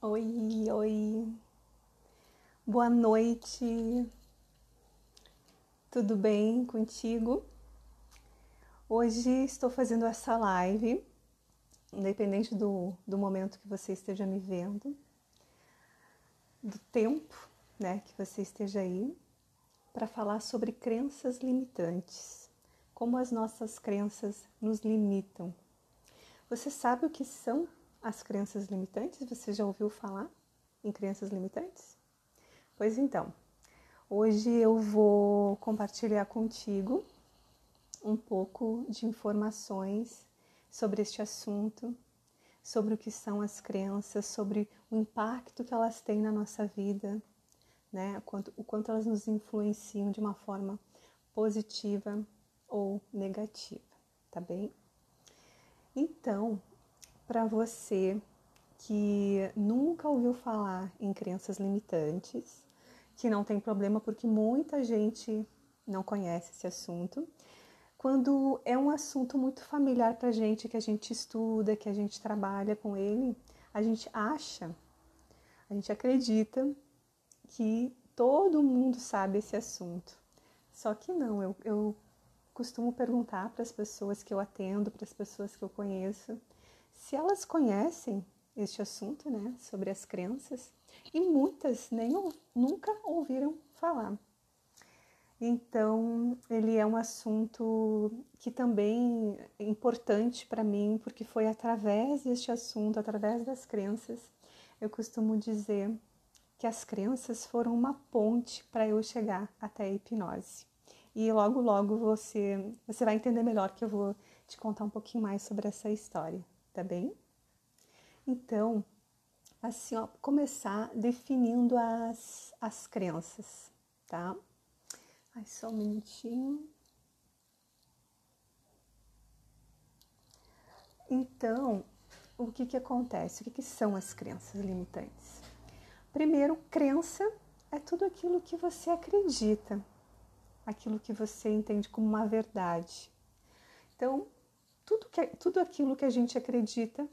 Oi, oi, boa noite, tudo bem contigo? Hoje estou fazendo essa live, independente do momento que você esteja me vendo, do tempo, né, que você esteja aí, para falar sobre crenças limitantes, como as nossas crenças nos limitam. Você sabe o que são as crenças limitantes? Você já ouviu falar em crenças limitantes? Pois então, hoje eu vou compartilhar contigo um pouco de informações sobre este assunto, sobre o que são as crenças, sobre o impacto que elas têm na nossa vida, né? O quanto elas nos influenciam de uma forma positiva ou negativa, tá bem? Então, para você que nunca ouviu falar em crenças limitantes, que não tem problema porque muita gente não conhece esse assunto. Quando é um assunto muito familiar para a gente, que a gente estuda, que a gente trabalha com ele, a gente acredita que todo mundo sabe esse assunto. Só que não, eu costumo perguntar para as pessoas que eu atendo, para as pessoas que eu conheço, se elas conhecem este assunto, né, sobre as crenças, e muitas nunca ouviram falar. Então, ele é um assunto que também é importante para mim, porque foi através deste assunto, através das crenças, eu costumo dizer que as crenças foram uma ponte para eu chegar até a hipnose. E logo, logo você vai entender melhor que eu vou te contar um pouquinho mais sobre essa história, tá bem? Então, assim, ó, começar definindo as crenças, tá? Ai, só um minutinho. Então, o que acontece? O que são as crenças limitantes? Primeiro, crença é tudo aquilo que você acredita, aquilo que você entende como uma verdade. Então, tudo aquilo que a gente acredita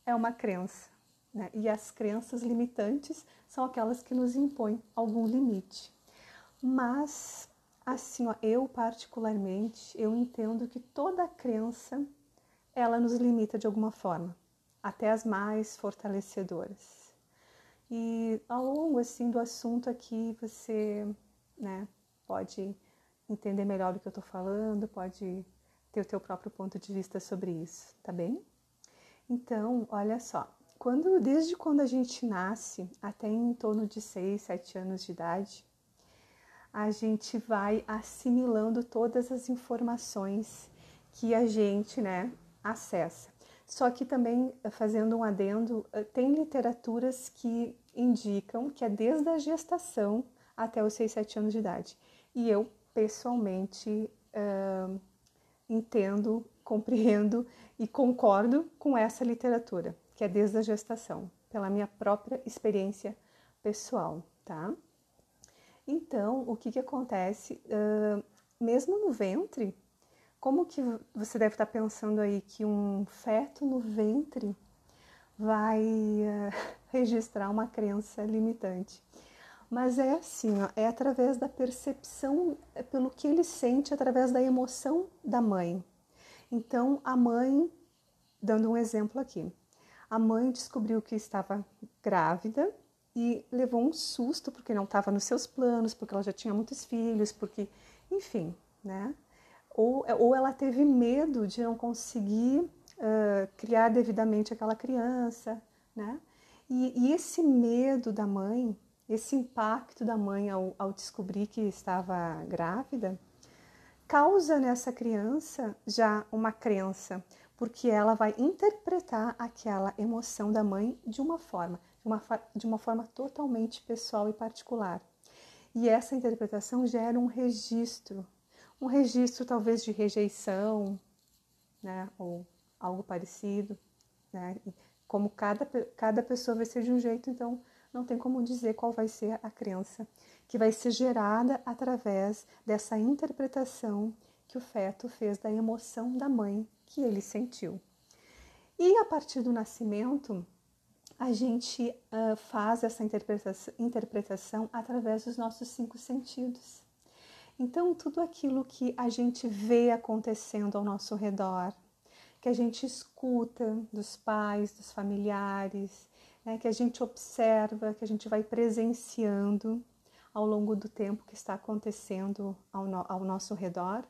é uma crença, né? E as crenças limitantes são aquelas que nos impõem algum limite. Mas, assim, ó, eu particularmente, eu entendo que toda crença ela nos limita de alguma forma, até as mais fortalecedoras. E ao longo assim do assunto aqui você, né, pode entender melhor do que eu estou falando, pode ter o teu próprio ponto de vista sobre isso, tá bem? Então, olha só, desde quando a gente nasce até em torno de 6, 7 anos de idade, a gente vai assimilando todas as informações que a gente, né, acessa. Só que também, fazendo um adendo, tem literaturas que indicam que é desde a gestação até os 6, 7 anos de idade. E eu, pessoalmente, entendo, compreendo e concordo com essa literatura, que é desde a gestação, pela minha própria experiência pessoal, tá? Então, o que acontece? Mesmo no ventre, como que você deve estar pensando aí que um feto no ventre vai registrar uma crença limitante? Mas é assim, ó, é através da percepção, pelo que ele sente, através da emoção da mãe. Então, a mãe, dando um exemplo aqui, a mãe descobriu que estava grávida e levou um susto porque não estava nos seus planos, porque ela já tinha muitos filhos, porque, enfim, né? Ou ela teve medo de não conseguir criar devidamente aquela criança, né? E esse medo da mãe, esse impacto da mãe ao descobrir que estava grávida, causa nessa criança já uma crença, porque ela vai interpretar aquela emoção da mãe de uma forma totalmente pessoal e particular. E essa interpretação gera um registro talvez de rejeição, né, ou algo parecido, né? E como cada pessoa vai ser de um jeito, então não tem como dizer qual vai ser a crença que vai ser gerada através dessa interpretação que o feto fez da emoção da mãe que ele sentiu. E a partir do nascimento, a gente faz essa interpretação através dos nossos 5 sentidos. Então, tudo aquilo que a gente vê acontecendo ao nosso redor, que a gente escuta dos pais, dos familiares, né, que a gente observa, que a gente vai presenciando ao longo do tempo que está acontecendo ao nosso redor,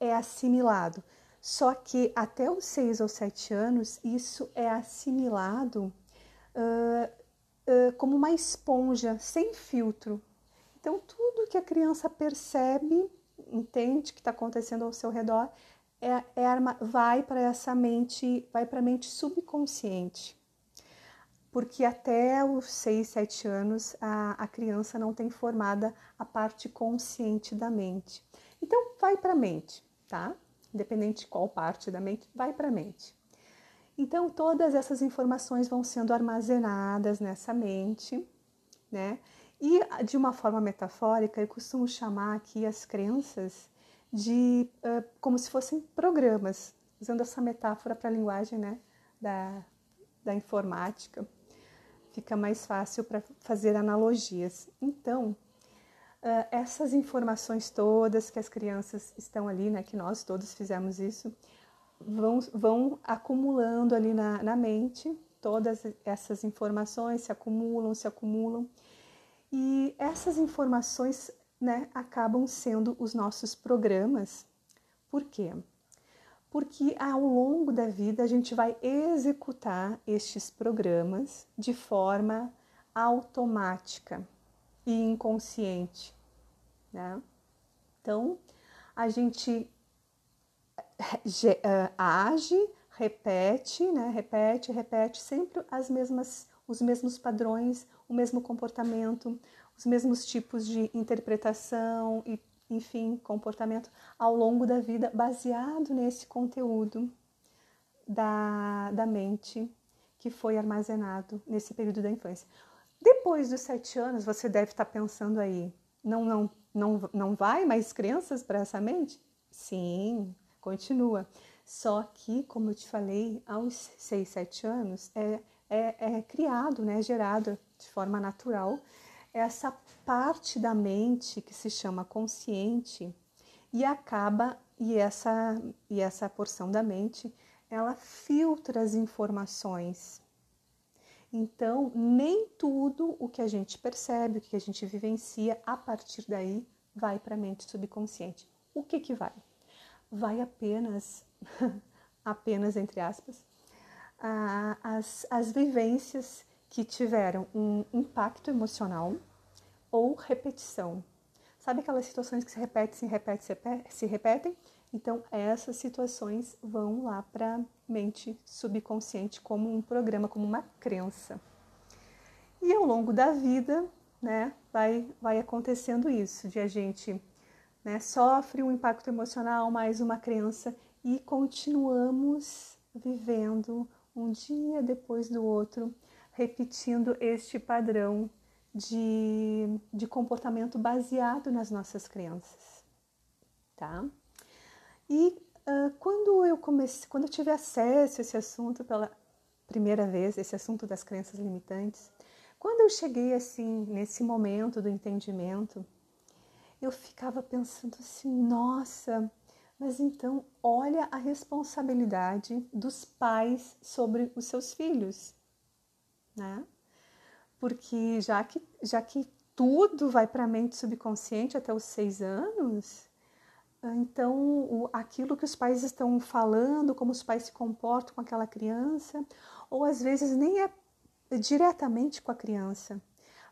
é assimilado. Só que até os 6 ou 7 anos, isso é assimilado como uma esponja, sem filtro. Então, tudo que a criança percebe, entende que está acontecendo ao seu redor, vai para essa mente, vai para a mente subconsciente. Porque até os 6, 7 anos, a criança não tem formada a parte consciente da mente. Então, vai para a mente, tá? Independente de qual parte da mente, vai para a mente. Então, todas essas informações vão sendo armazenadas nessa mente, né? E, de uma forma metafórica, eu costumo chamar aqui as crenças de como se fossem programas, usando essa metáfora para a linguagem, né, da informática. Fica mais fácil para fazer analogias. Então, essas informações todas que as crianças estão ali, né, que nós todos fizemos isso, vão acumulando ali na mente. Todas essas informações se acumulam. E essas informações, né, acabam sendo os nossos programas. Por quê? Porque ao longo da vida a gente vai executar estes programas de forma automática e inconsciente, né? Então, a gente age, repete, né? Repete sempre os mesmos padrões, o mesmo comportamento, os mesmos tipos de interpretação e, enfim, comportamento ao longo da vida, baseado nesse conteúdo da mente que foi armazenado nesse período da infância. Depois dos 7 anos, você deve estar pensando aí, não vai mais crenças para essa mente? Sim, continua. Só que, como eu te falei, aos 6, 7 anos é criado, né, gerado de forma natural essa parte da mente que se chama consciente e essa porção da mente, ela filtra as informações. Então, nem tudo o que a gente percebe, o que a gente vivencia, a partir daí, vai para a mente subconsciente. O que vai? Vai apenas, apenas entre aspas, as vivências que tiveram um impacto emocional ou repetição. Sabe aquelas situações que se repetem? Então, essas situações vão lá para a mente subconsciente como um programa, como uma crença. E ao longo da vida, né, vai acontecendo isso, de a gente, né, sofre um impacto emocional, mais uma crença, e continuamos vivendo um dia depois do outro, repetindo este padrão de comportamento baseado nas nossas crenças, tá? E quando eu tive acesso a esse assunto pela primeira vez, esse assunto das crenças limitantes, quando eu cheguei assim nesse momento do entendimento, eu ficava pensando assim, nossa, mas então olha a responsabilidade dos pais sobre os seus filhos, né? Porque já que tudo vai para a mente subconsciente até os 6 anos, então aquilo que os pais estão falando, como os pais se comportam com aquela criança, ou às vezes nem é diretamente com a criança,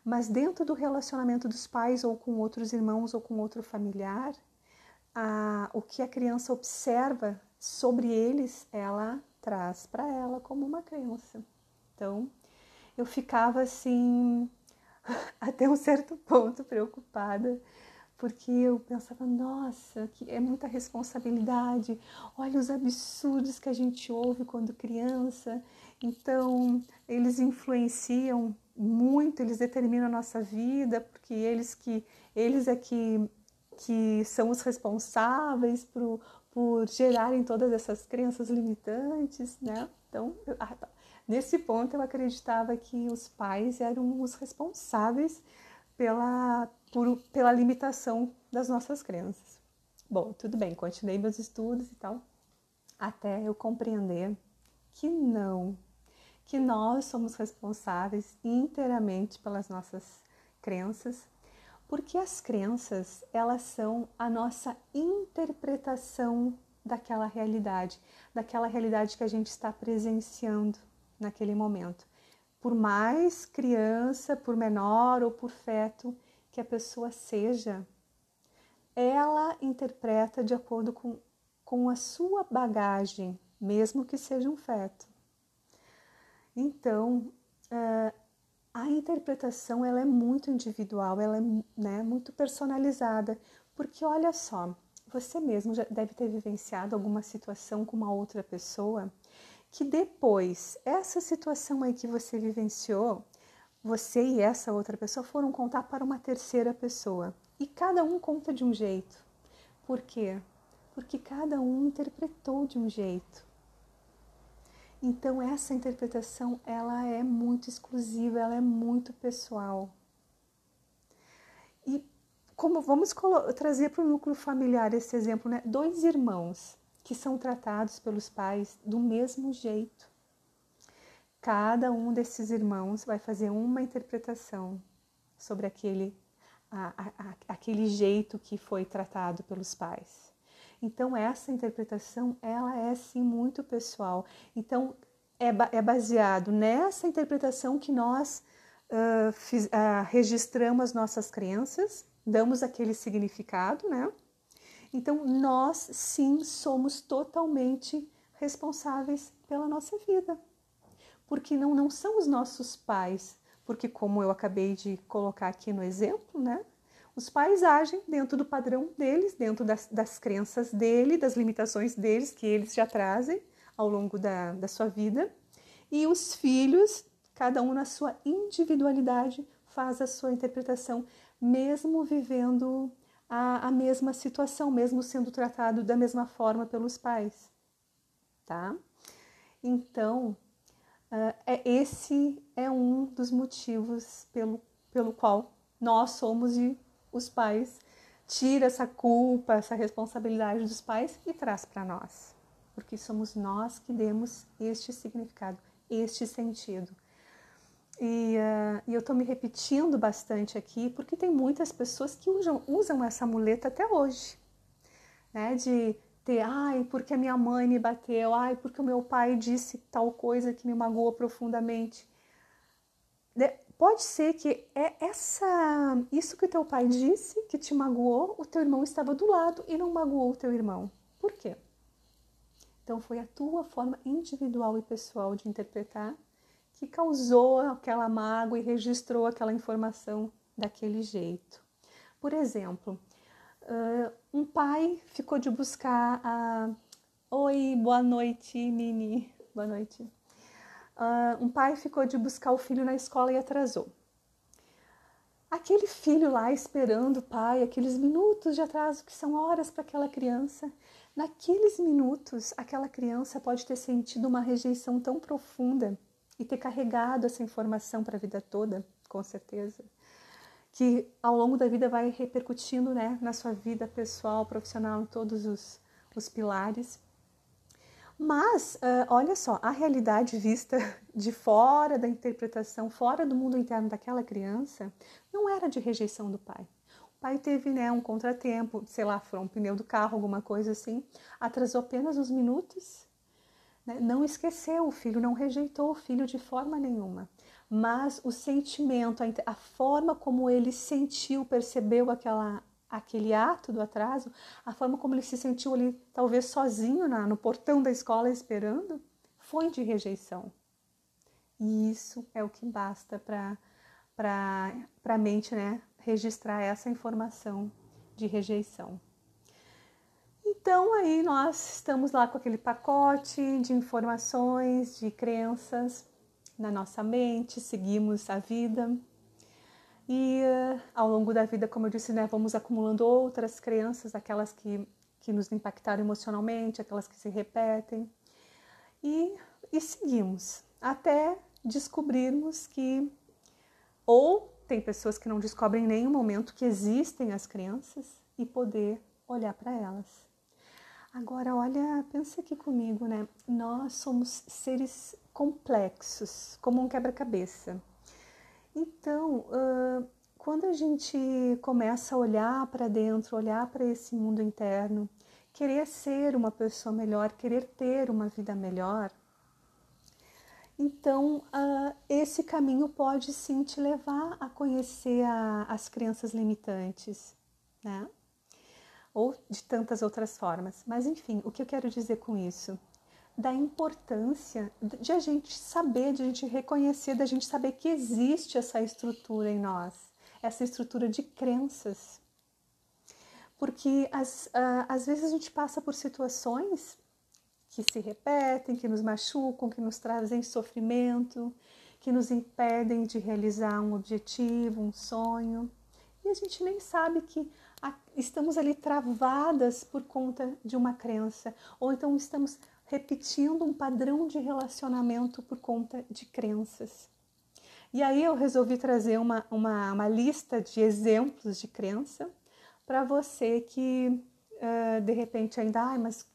mas dentro do relacionamento dos pais ou com outros irmãos ou com outro familiar, o que a criança observa sobre eles, ela traz para ela como uma crença. Então, eu ficava assim, até um certo ponto preocupada, porque eu pensava, nossa, que é muita responsabilidade, olha os absurdos que a gente ouve quando criança, então eles influenciam muito, eles determinam a nossa vida, porque eles é que são os responsáveis por gerarem todas essas crenças limitantes, né? Então, Nesse ponto eu acreditava que os pais eram os responsáveis pela limitação das nossas crenças. Bom, tudo bem, continuei meus estudos e tal, até eu compreender que não, que nós somos responsáveis inteiramente pelas nossas crenças, porque as crenças, elas são a nossa interpretação daquela realidade que a gente está presenciando naquele momento. Por mais criança, por menor ou por feto que a pessoa seja, ela interpreta de acordo com a sua bagagem, mesmo que seja um feto. Então, a interpretação ela é muito individual, ela é, né, muito personalizada, porque olha só, você mesmo já deve ter vivenciado alguma situação com uma outra pessoa que depois, essa situação aí que você vivenciou, você e essa outra pessoa foram contar para uma terceira pessoa. E cada um conta de um jeito. Por quê? Porque cada um interpretou de um jeito. Então essa interpretação, ela é muito exclusiva, ela é muito pessoal. E como vamos trazer para o núcleo familiar esse exemplo, né? 2 irmãos que são tratados pelos pais do mesmo jeito. Cada um desses irmãos vai fazer uma interpretação sobre aquele jeito que foi tratado pelos pais. Então, essa interpretação, ela é sim muito pessoal. Então, é baseado nessa interpretação que nós registramos as nossas crenças, damos aquele significado, né? Então, nós sim somos totalmente responsáveis pela nossa vida. Porque não são os nossos pais, porque como eu acabei de colocar aqui no exemplo, né? Os pais agem dentro do padrão deles, dentro das crenças dele, das limitações deles, que eles já trazem ao longo da sua vida. E os filhos, cada um na sua individualidade, faz a sua interpretação, mesmo vivendo a mesma situação, mesmo sendo tratado da mesma forma pelos pais, tá? Então, esse é um dos motivos pelo qual nós somos e os pais, tira essa culpa, essa responsabilidade dos pais e traz para nós. Porque somos nós que demos este significado, este sentido. E eu estou me repetindo bastante aqui, porque tem muitas pessoas que usam essa muleta até hoje, né? De ter, ai, porque a minha mãe me bateu, ai, porque o meu pai disse tal coisa que me magoou profundamente. Pode ser que isso que o teu pai disse, que te magoou, o teu irmão estava do lado e não magoou o teu irmão. Por quê? Então foi a tua forma individual e pessoal de interpretar que causou aquela mágoa e registrou aquela informação daquele jeito. Por exemplo, um pai ficou de buscar a... Oi, boa noite, Mimi. Boa noite. Um pai ficou de buscar o filho na escola e atrasou. Aquele filho lá esperando o pai, aqueles minutos de atraso que são horas para aquela criança, naqueles minutos aquela criança pode ter sentido uma rejeição tão profunda e ter carregado essa informação para a vida toda, com certeza, que ao longo da vida vai repercutindo, né, na sua vida pessoal, profissional, em todos os pilares. Mas, olha só, a realidade vista de fora da interpretação, fora do mundo interno daquela criança, não era de rejeição do pai. O pai teve, né, um contratempo, sei lá, furou um pneu do carro, alguma coisa assim, atrasou apenas uns minutos, né? Não esqueceu o filho, não rejeitou o filho de forma nenhuma. Mas o sentimento, a forma como ele sentiu, percebeu aquele ato do atraso, a forma como ele se sentiu ali, talvez sozinho no portão da escola esperando, foi de rejeição. E isso é o que basta para a mente, né, registrar essa informação de rejeição. Então aí nós estamos lá com aquele pacote de informações, de crenças na nossa mente, seguimos a vida. E ao longo da vida, como eu disse, né, vamos acumulando outras crenças, aquelas que nos impactaram emocionalmente, aquelas que se repetem. E seguimos. até descobrirmos que, ou tem pessoas que não descobrem em nenhum momento que existem as crenças e poder olhar para elas. Agora, olha, pensa aqui comigo, né? Nós somos seres complexos, como um quebra-cabeça. Então, quando a gente começa a olhar para dentro, olhar para esse mundo interno, querer ser uma pessoa melhor, querer ter uma vida melhor, então esse caminho pode sim te levar a conhecer as crenças limitantes, né? Ou de tantas outras formas. Mas enfim, o que eu quero dizer com isso? Da importância de a gente saber, de a gente reconhecer, da gente saber que existe essa estrutura em nós, essa estrutura de crenças. Porque às vezes a gente passa por situações que se repetem, que nos machucam, que nos trazem sofrimento, que nos impedem de realizar um objetivo, um sonho. E a gente nem sabe que estamos ali travadas por conta de uma crença, ou então estamos repetindo um padrão de relacionamento por conta de crenças. E aí eu resolvi trazer uma lista de exemplos de crença para você que de repente ainda, mas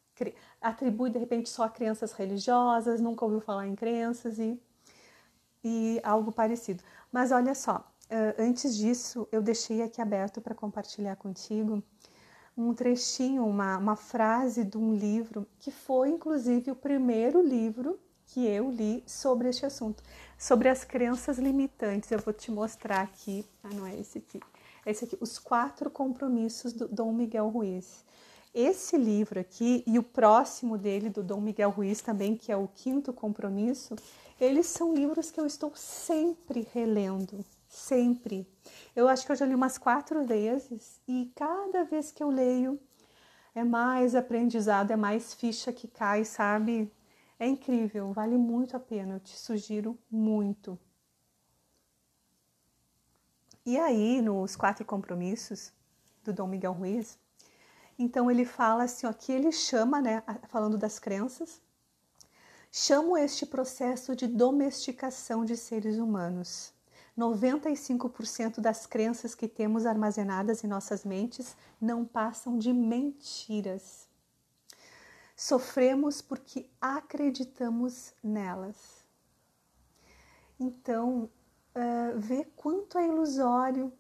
atribui de repente só a crenças religiosas, nunca ouviu falar em crenças e algo parecido. Mas olha só, antes disso eu deixei aqui aberto para compartilhar contigo um trechinho, uma frase de um livro que foi inclusive o primeiro livro que eu li sobre este assunto, sobre as crenças limitantes. Eu vou te mostrar aqui, não é esse aqui, esse aqui, Os 4 Compromissos do Dom Miguel Ruiz. Esse livro aqui e o próximo dele, do Dom Miguel Ruiz também, que é o 5º Compromisso, eles são livros que eu estou sempre relendo, sempre. Eu acho que eu já li umas 4 vezes e cada vez que eu leio é mais aprendizado, é mais ficha que cai, sabe? É incrível, vale muito a pena, eu te sugiro muito. E aí, nos 4 Compromissos do Dom Miguel Ruiz, então ele fala assim, ó, que ele chama, né, falando das crenças, chamo este processo de domesticação de seres humanos. 95% das crenças que temos armazenadas em nossas mentes não passam de mentiras. Sofremos porque acreditamos nelas. Então, vê quanto é ilusório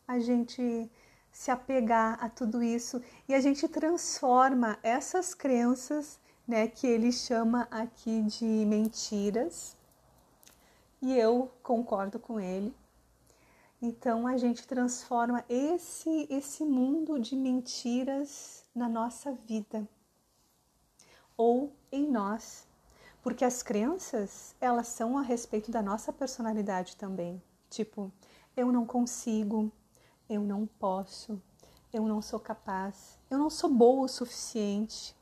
a gente se apegar a tudo isso e a gente transforma essas crenças, né, que ele chama aqui de mentiras, e eu concordo com ele. Então a gente transforma esse mundo de mentiras na nossa vida ou em nós, porque as crenças, elas são a respeito da nossa personalidade também. Tipo, eu não consigo, eu não posso, eu não sou capaz, eu não sou boa o suficiente,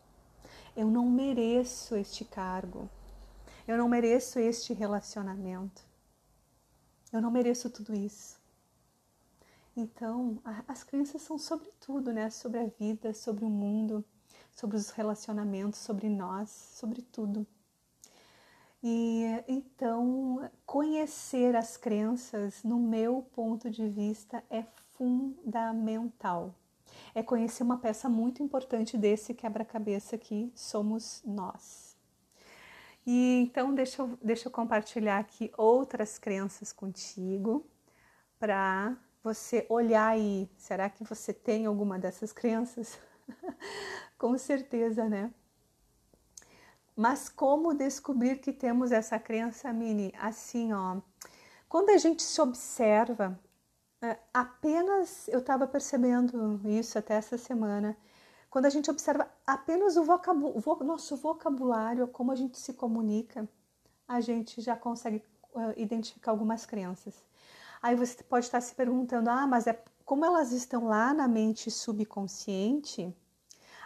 eu não mereço este cargo, eu não mereço este relacionamento, eu não mereço tudo isso. Então, as crenças são sobre tudo, né? Sobre a vida, sobre o mundo, sobre os relacionamentos, sobre nós, sobre tudo. E então, conhecer as crenças, no meu ponto de vista, é fundamental. É conhecer uma peça muito importante desse quebra-cabeça que somos nós. E então, deixa eu compartilhar aqui outras crenças contigo, para você olhar aí. Será que você tem alguma dessas crenças? Com certeza, né? Mas como descobrir que temos essa crença, Mini? Assim, ó, quando a gente se observa, apenas, eu estava percebendo isso até essa semana, quando a gente observa apenas o nosso vocabulário, como a gente se comunica, a gente já consegue identificar algumas crenças. Aí você pode estar se perguntando, mas como elas estão lá na mente subconsciente,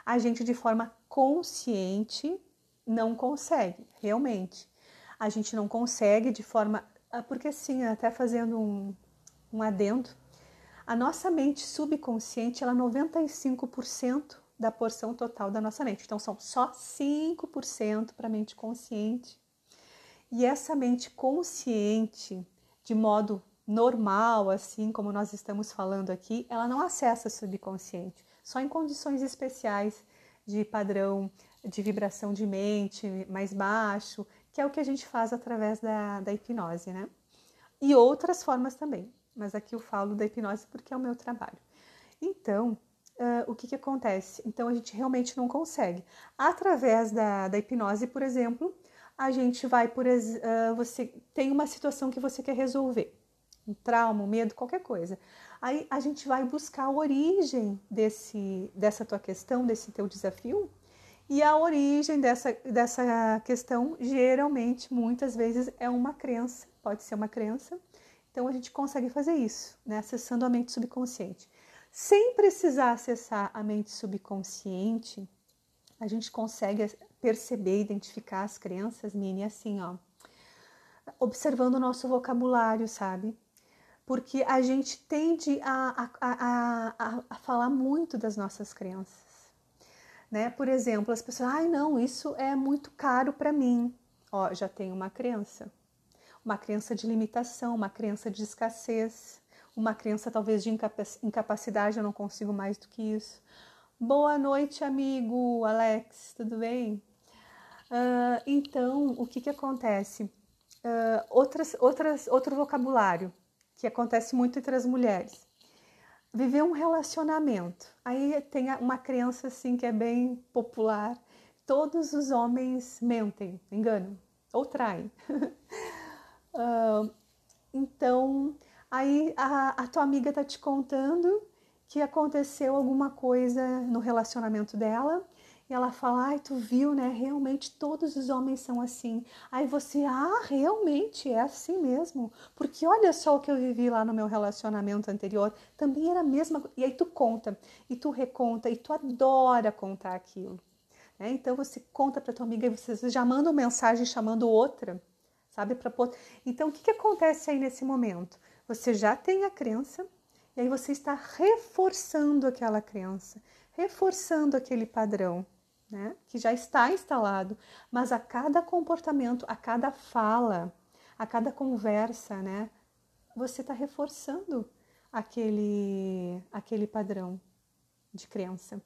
a gente de forma consciente não consegue, realmente. A gente não consegue de forma... Porque assim, até fazendo um adendo, a nossa mente subconsciente, ela é 95% da porção total da nossa mente. Então, são só 5% para a mente consciente. E essa mente consciente, de modo normal, assim como nós estamos falando aqui, ela não acessa o subconsciente, só em condições especiais de padrão de vibração de mente mais baixo, que é o que a gente faz através da hipnose, né? E outras formas também, mas aqui eu falo da hipnose porque é o meu trabalho. Então, o que acontece? Então, a gente realmente não consegue. Através da hipnose, por exemplo, a gente vai, você tem uma situação que você quer resolver, um trauma, um medo, qualquer coisa. Aí a gente vai buscar a origem dessa tua questão, desse teu desafio, e a origem dessa questão, geralmente, muitas vezes, é uma crença, pode ser uma crença. Então, a gente consegue fazer isso, né? Acessando a mente subconsciente. Sem precisar acessar a mente subconsciente, a gente consegue perceber, identificar as crenças, Mini, assim, ó, observando o nosso vocabulário, sabe? Porque a gente tende a falar muito das nossas crenças, né? Por exemplo, as pessoas, ai não, isso é muito caro para mim. Ó, já tem uma crença de limitação, uma crença de escassez, uma crença talvez de incapacidade, eu não consigo mais do que isso. Boa noite, amigo Alex, tudo bem? Então, o que acontece? Outro vocabulário que acontece muito entre as mulheres. Viver um relacionamento. Aí tem uma crença assim que é bem popular. Todos os homens mentem, enganam ou traem. Então, aí a tua amiga tá te contando que aconteceu alguma coisa no relacionamento dela e ela fala, ai, tu viu, né? Realmente todos os homens são assim. Aí você, realmente é assim mesmo. Porque olha só o que eu vivi lá no meu relacionamento anterior. Também era a mesma coisa. E aí tu conta, e tu reconta, e tu adora contar aquilo. Né? Então você conta para tua amiga e você já manda uma mensagem chamando outra, sabe? Então o que acontece aí nesse momento? Você já tem a crença e aí você está reforçando aquela crença, reforçando aquele padrão, né? Que já está instalado, mas a cada comportamento, a cada fala, a cada conversa, né? Você está reforçando aquele padrão de crença.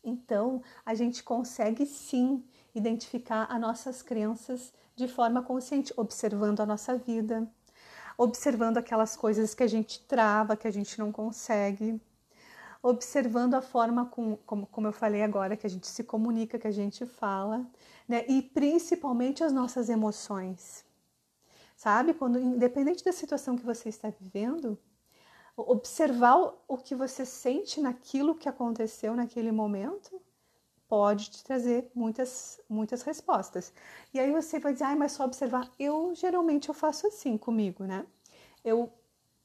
Então, a gente consegue sim identificar as nossas crenças de forma consciente, observando a nossa vida, observando aquelas coisas que a gente trava, que a gente não consegue, observando a forma como eu falei agora, que a gente se comunica, que a gente fala, né? E principalmente as nossas emoções. Sabe? Quando, independente da situação que você está vivendo, observar o que você sente naquilo que aconteceu naquele momento pode te trazer muitas respostas. E aí você vai dizer, mas só observar. Geralmente eu faço assim comigo, né?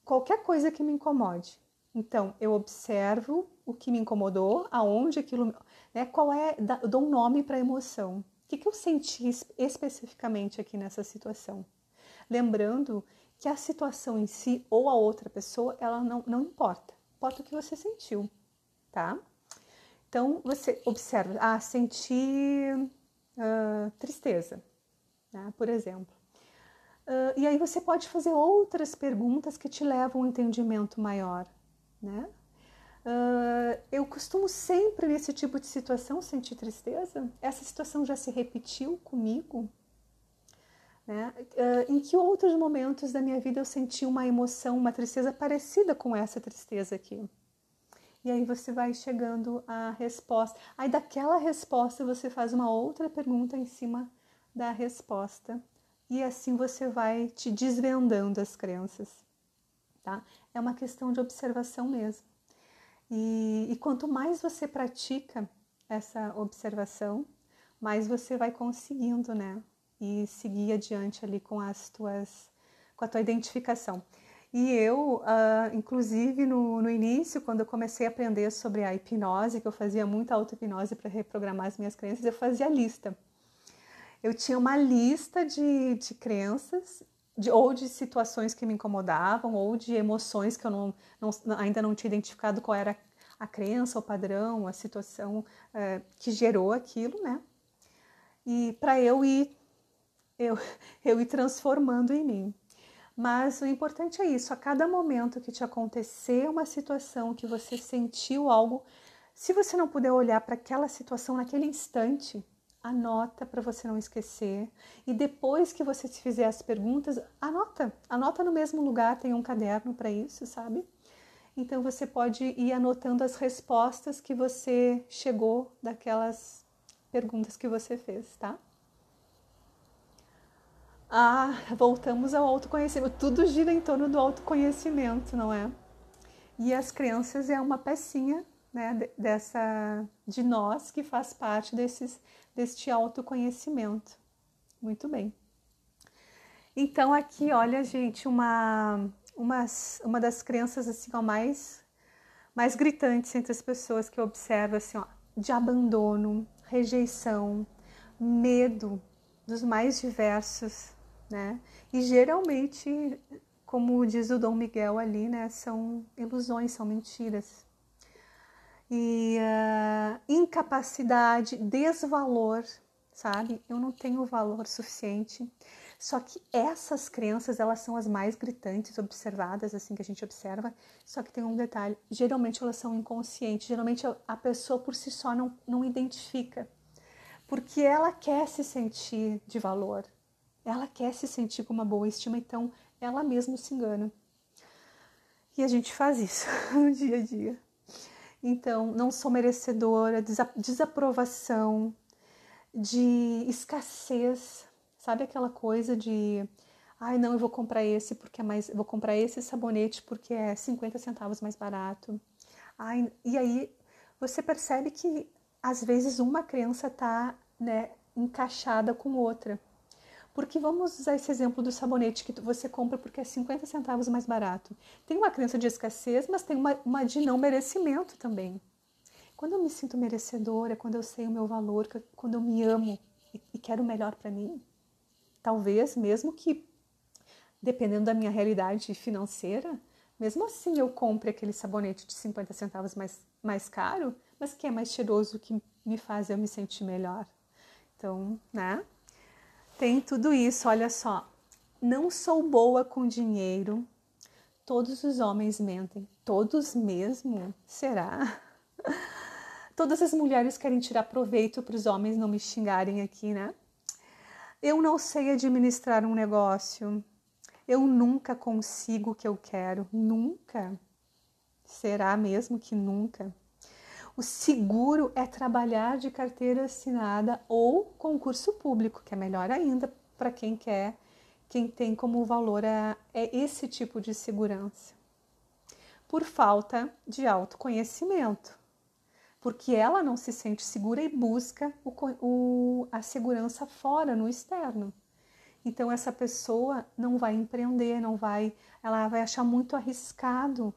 Qualquer coisa que me incomode. Então, eu observo o que me incomodou, aonde aquilo, né? Eu dou um nome para a emoção. O que eu senti especificamente aqui nessa situação? Lembrando que a situação em si ou a outra pessoa, ela não importa. Importa o que você sentiu, tá? Então, você observa, senti tristeza, né, por exemplo. E aí você pode fazer outras perguntas que te levam a um entendimento maior, né? Eu costumo sempre, nesse tipo de situação, sentir tristeza. Essa situação já se repetiu comigo? Né? Em que outros momentos da minha vida eu senti uma emoção, uma tristeza parecida com essa tristeza aqui? E aí você vai chegando à resposta. Aí daquela resposta você faz uma outra pergunta em cima da resposta. E assim você vai te desvendando as crenças, tá? É uma questão de observação mesmo. E quanto mais você pratica essa observação, mais você vai conseguindo, né? E seguir adiante ali com a tua identificação. E eu, inclusive no início, quando eu comecei a aprender sobre a hipnose, que eu fazia muita auto-hipnose para reprogramar as minhas crenças, eu fazia lista. Eu tinha uma lista de crenças, ou de situações que me incomodavam, ou de emoções que eu ainda não tinha identificado qual era a crença, o padrão, a situação que gerou aquilo, né? E para eu ir eu, eu ir transformando em mim. Mas o importante é isso, a cada momento que te acontecer uma situação que você sentiu algo, se você não puder olhar para aquela situação naquele instante, anota para você não esquecer. E depois que você se fizer as perguntas, anota no mesmo lugar, tem um caderno para isso, sabe? Então você pode ir anotando as respostas que você chegou daquelas perguntas que você fez, tá? Voltamos ao autoconhecimento. Tudo gira em torno do autoconhecimento, não é? E as crenças é uma pecinha, né, de nós que faz parte deste autoconhecimento. Muito bem. Então aqui, olha, gente, uma das crenças assim, ó, mais gritantes entre as pessoas que eu observo, assim, ó, de abandono, rejeição, medo dos mais diversos, né? E geralmente, como diz o Dom Miguel ali, né, são ilusões, são mentiras. E incapacidade, desvalor, sabe? Eu não tenho valor suficiente. Só que essas crenças, elas são as mais gritantes, observadas, assim, que a gente observa. Só que tem um detalhe, geralmente elas são inconscientes. Geralmente a pessoa por si só não identifica. Porque ela quer se sentir de valor. Ela quer se sentir com uma boa estima, então ela mesma se engana. E a gente faz isso no dia a dia. Então, não sou merecedora, desaprovação, de escassez, sabe aquela coisa de, ai não, eu vou comprar esse porque é mais, vou comprar esse sabonete porque é 50 centavos mais barato. Ai, e aí você percebe que às vezes uma crença tá, né, encaixada com outra. Porque vamos usar esse exemplo do sabonete que você compra porque é 50 centavos mais barato. Tem uma crença de escassez, mas tem uma de não merecimento também. Quando eu me sinto merecedora, quando eu sei o meu valor, quando eu me amo e quero o melhor para mim, talvez mesmo que, dependendo da minha realidade financeira, mesmo assim eu compre aquele sabonete de 50 centavos mais caro, mas que é mais cheiroso, que me faz eu me sentir melhor. Então, né? Tem tudo isso, olha só. Não sou boa com dinheiro. Todos os homens mentem. Todos mesmo? Será? Todas as mulheres querem tirar proveito para os homens não me xingarem aqui, né? Eu não sei administrar um negócio. Eu nunca consigo o que eu quero. Nunca. Será mesmo que nunca? O seguro é trabalhar de carteira assinada ou concurso público, que é melhor ainda para quem quer, quem tem como valor é esse tipo de segurança. Por falta de autoconhecimento, porque ela não se sente segura e busca a segurança fora, no externo. Então essa pessoa não vai empreender, ela vai achar muito arriscado,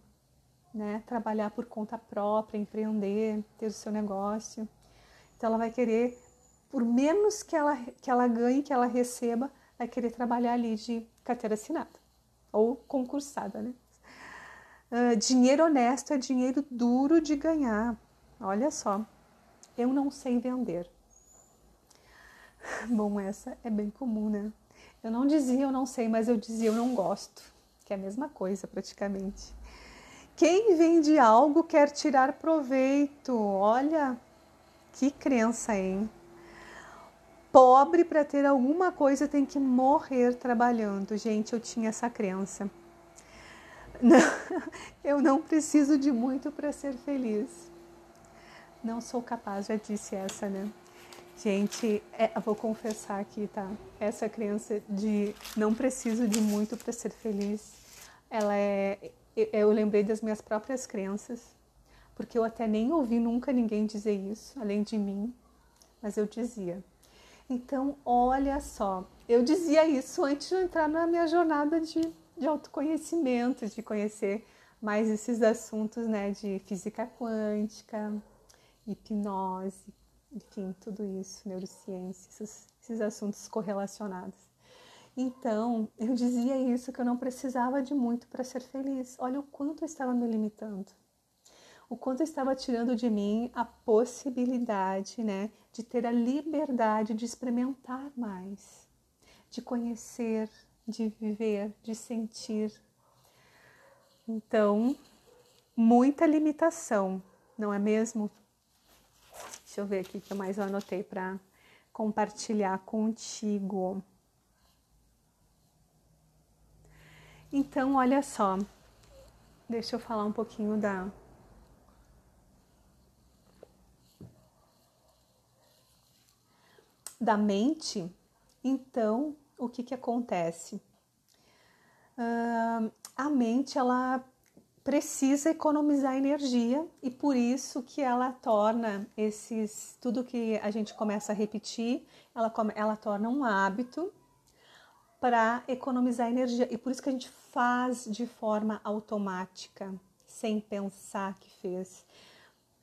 né, trabalhar por conta própria, empreender, ter o seu negócio. Então ela vai querer, por menos que ela ganhe, que ela receba, vai querer trabalhar ali de carteira assinada ou concursada, né? Dinheiro honesto é dinheiro duro de ganhar. Olha só, eu não sei vender. Bom, essa é bem comum, né? Eu não dizia eu não sei, mas eu dizia eu não gosto, que é a mesma coisa praticamente. Quem vende algo quer tirar proveito. Olha, que crença, hein? Pobre para ter alguma coisa tem que morrer trabalhando. Gente, eu tinha essa crença. Não, eu não preciso de muito para ser feliz. Não sou capaz, já disse essa, né? Gente, eu vou confessar aqui, tá? Essa crença de não preciso de muito para ser feliz, eu lembrei das minhas próprias crenças, porque eu até nem ouvi nunca ninguém dizer isso, além de mim, mas eu dizia. Então, olha só, eu dizia isso antes de entrar na minha jornada de autoconhecimento, de conhecer mais esses assuntos, né, de física quântica, hipnose, enfim, tudo isso, neurociência, esses assuntos correlacionados. Então, eu dizia isso, que eu não precisava de muito para ser feliz. Olha o quanto eu estava me limitando. O quanto eu estava tirando de mim a possibilidade, né, de ter a liberdade de experimentar mais, de conhecer, de viver, de sentir. Então, muita limitação, não é mesmo? Deixa eu ver aqui o que mais eu anotei para compartilhar contigo. Então, olha só, deixa eu falar um pouquinho da mente. Então, o que acontece? A mente, ela precisa economizar energia e por isso que ela torna tudo que a gente começa a repetir, ela torna um hábito para economizar energia. E por isso que a gente faz de forma automática, sem pensar que fez.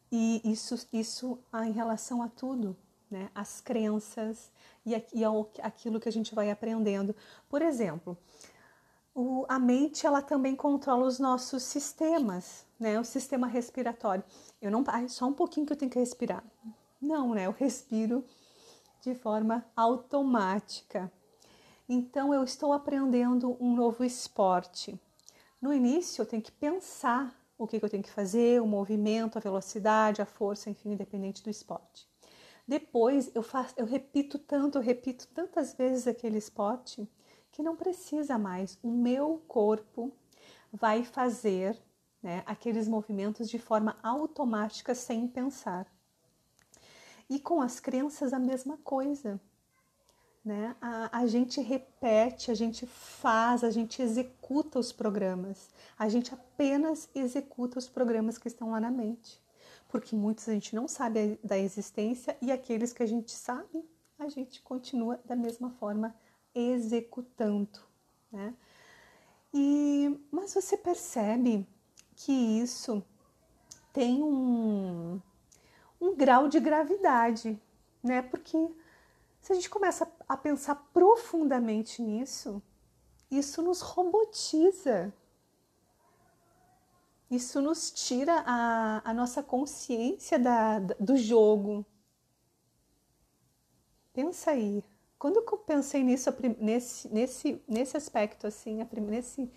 E isso em relação a tudo, né? As crenças e aquilo que a gente vai aprendendo. Por exemplo, a mente, ela também controla os nossos sistemas, né? O sistema respiratório. Eu não, só um pouquinho que eu tenho que respirar. Não, né? Eu respiro de forma automática. Então, eu estou aprendendo um novo esporte. No início, eu tenho que pensar o que eu tenho que fazer, o movimento, a velocidade, a força, enfim, independente do esporte. Depois, eu repito tantas vezes aquele esporte que não precisa mais. O meu corpo vai fazer, né, aqueles movimentos de forma automática, sem pensar. E com as crenças, a mesma coisa. Né? A gente repete, a gente faz, a gente executa os programas. A gente apenas executa os programas que estão lá na mente. Porque muitos a gente não sabe da existência e aqueles que a gente sabe, a gente continua da mesma forma executando. Né? Mas você percebe que isso tem um grau de gravidade, né? Porque se a gente começa a pensar profundamente nisso, isso nos robotiza. Isso nos tira a nossa consciência do jogo. Pensa aí. Quando eu pensei nisso, nesse aspecto, assim, nesse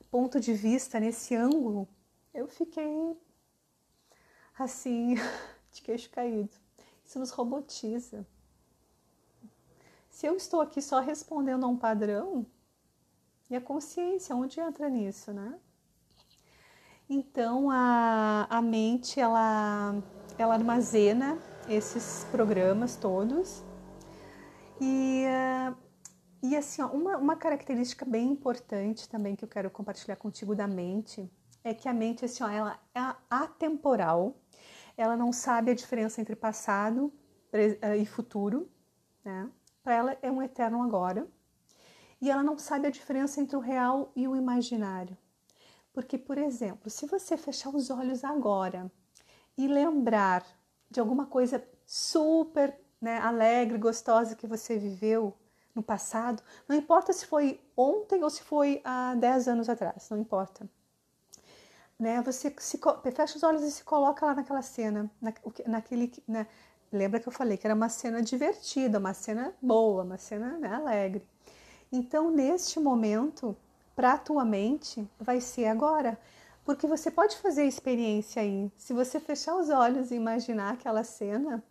ponto de vista, nesse ângulo, eu fiquei assim, de queixo caído. Isso nos robotiza. Se eu estou aqui só respondendo a um padrão, e a consciência, onde entra nisso, né? Então, a mente, ela armazena esses programas todos. E assim, ó, uma característica bem importante também que eu quero compartilhar contigo da mente é que a mente, assim, ó, ela é atemporal. Ela não sabe a diferença entre passado e futuro, né? Para ela é um eterno agora. E ela não sabe a diferença entre o real e o imaginário. Porque, por exemplo, se você fechar os olhos agora e lembrar de alguma coisa super, né, alegre, gostosa que você viveu no passado, não importa se foi ontem ou se foi há 10 anos atrás, não importa. Né, você fecha os olhos e se coloca lá naquela cena, lembra que eu falei que era uma cena divertida, uma cena boa, uma cena, né, alegre. Então, neste momento, para a tua mente, vai ser agora. Porque você pode fazer a experiência aí. Se você fechar os olhos e imaginar aquela cena,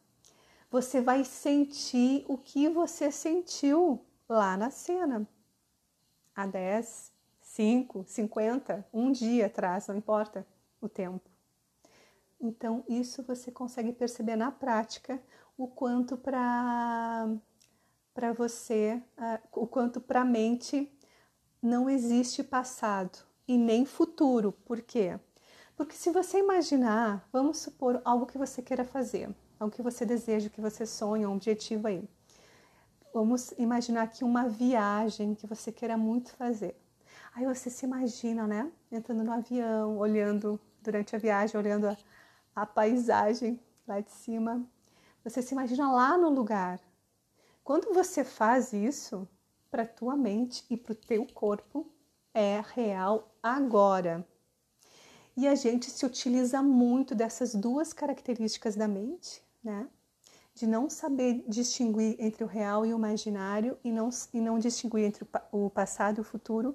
você vai sentir o que você sentiu lá na cena. Há 10, 5, 50, um dia atrás, não importa o tempo. Então, isso você consegue perceber na prática o quanto para você, o quanto para a mente não existe passado e nem futuro. Por quê? Porque se você imaginar, vamos supor algo que você queira fazer, algo que você deseja, que você sonha, um objetivo aí. Vamos imaginar aqui uma viagem que você queira muito fazer. Aí você se imagina, né? Entrando no avião, olhando durante a viagem, olhando a paisagem lá de cima. Você se imagina lá no lugar. Quando você faz isso, para a tua mente e para o teu corpo, é real agora. E a gente se utiliza muito dessas duas características da mente, né? de não saber distinguir entre o real e o imaginário e não distinguir entre o passado e o futuro,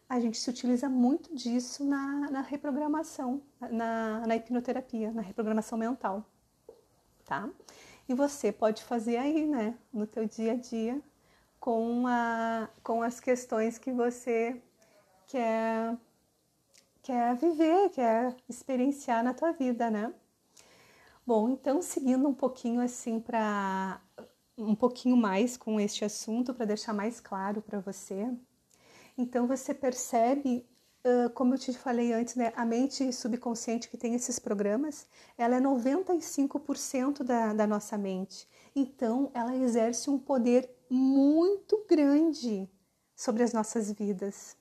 a gente se utiliza muito disso na reprogramação, na hipnoterapia, na reprogramação mental, tá? E você pode fazer aí, né, no teu dia a dia, com as questões que você quer viver, quer experienciar na tua vida, né? Bom, então seguindo um pouquinho assim para um pouquinho mais com este assunto para deixar mais claro para você. Então você percebe, como eu te falei antes, né, a mente subconsciente que tem esses programas, ela é 95% da nossa mente. Então ela exerce um poder muito grande sobre as nossas vidas,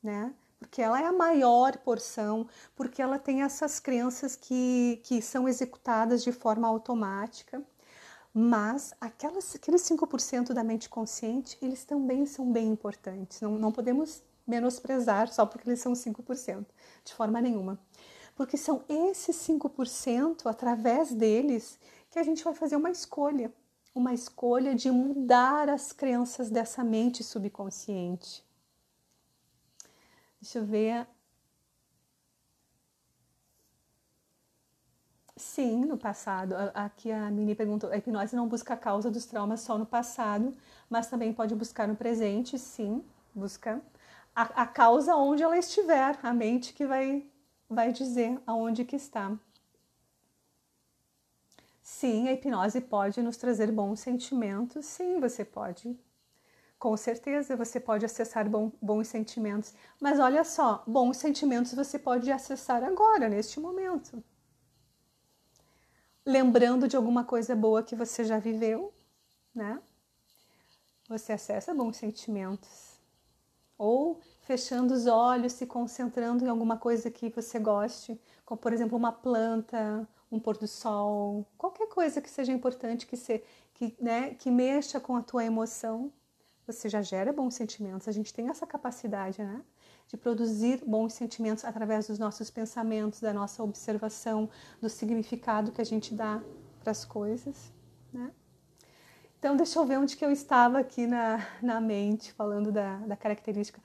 né? Porque ela é a maior porção, porque ela tem essas crenças que são executadas de forma automática, mas aqueles 5% da mente consciente, eles também são bem importantes, não podemos menosprezar só porque eles são 5%, de forma nenhuma. Porque são esses 5%, através deles, que a gente vai fazer uma escolha de mudar as crenças dessa mente subconsciente. Deixa eu ver. Sim, no passado. Aqui a Mini perguntou, a hipnose não busca a causa dos traumas só no passado, mas também pode buscar no presente, sim, busca a causa onde ela estiver, a mente que vai dizer aonde que está. Sim, a hipnose pode nos trazer bons sentimentos, sim, você pode. Com certeza você pode acessar bons sentimentos, mas olha só, bons sentimentos você pode acessar agora, neste momento. Lembrando de alguma coisa boa que você já viveu, né? Você acessa bons sentimentos. Ou fechando os olhos, se concentrando em alguma coisa que você goste, como por exemplo uma planta, um pôr do sol, qualquer coisa que seja importante, que mexa com a tua emoção. Você já gera bons sentimentos. A gente tem essa capacidade, né? De produzir bons sentimentos através dos nossos pensamentos, da nossa observação, do significado que a gente dá para as coisas, né? Então, deixa eu ver onde que eu estava aqui na mente, falando da característica.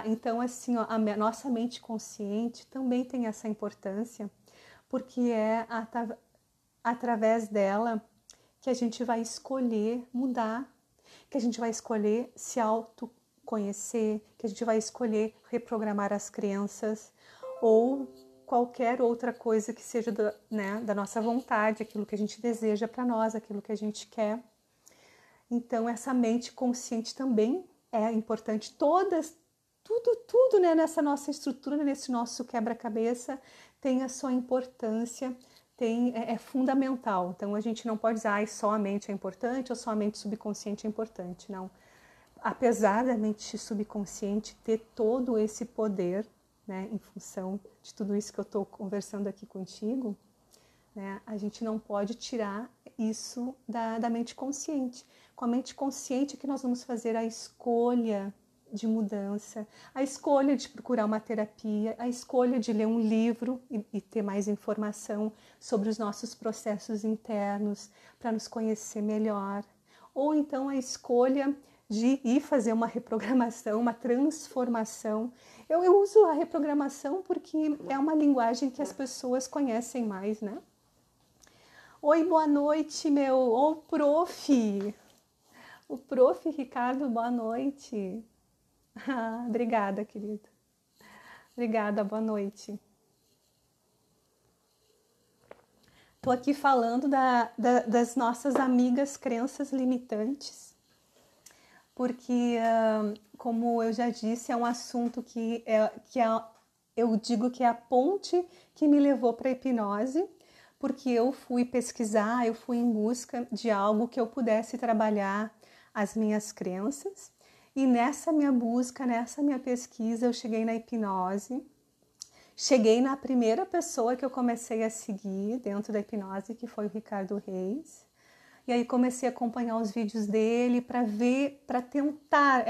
Então, assim, ó, nossa mente consciente também tem essa importância, porque é através dela que a gente vai escolher mudar, que a gente vai escolher se autoconhecer, que a gente vai escolher reprogramar as crenças ou qualquer outra coisa que seja da nossa vontade, aquilo que a gente deseja para nós, aquilo que a gente quer. Então, essa mente consciente também é importante. Tudo, né, nessa nossa estrutura, nesse nosso quebra-cabeça, tem a sua importância, é fundamental. Então, a gente não pode dizer, só a mente é importante ou só a mente subconsciente é importante. Não. Apesar da mente subconsciente ter todo esse poder, né, em função de tudo isso que eu estou conversando aqui contigo, né, a gente não pode tirar isso da mente consciente. Com a mente consciente é que nós vamos fazer a escolha de mudança, a escolha de procurar uma terapia, a escolha de ler um livro e ter mais informação sobre os nossos processos internos para nos conhecer melhor. Ou então a escolha de ir fazer uma reprogramação, uma transformação. Eu uso a reprogramação porque é uma linguagem que as pessoas conhecem mais, né? Oi, boa noite, ô prof! O prof. Ricardo, boa noite. Obrigada, querido. Obrigada, boa noite. Estou aqui falando das nossas amigas crenças limitantes, porque, como eu já disse, é um assunto eu digo que é a ponte que me levou para a hipnose, porque eu fui pesquisar, eu fui em busca de algo que eu pudesse trabalhar as minhas crenças. E nessa minha busca, nessa minha pesquisa, eu cheguei na hipnose. Cheguei na primeira pessoa que eu comecei a seguir dentro da hipnose, que foi o Ricardo Reis. E aí comecei a acompanhar os vídeos dele para ver, para tentar.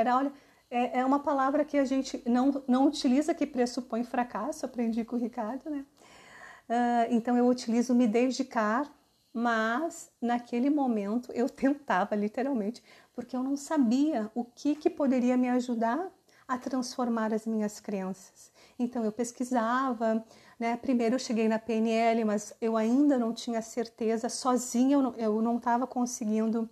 É uma palavra que a gente não utiliza, que pressupõe fracasso, aprendi com o Ricardo, né? Então eu utilizo me dedicar, mas naquele momento eu tentava literalmente, porque eu não sabia o que poderia me ajudar a transformar as minhas crenças. Então eu pesquisava, né? Primeiro eu cheguei na PNL, mas eu ainda não tinha certeza, sozinha eu não estava conseguindo,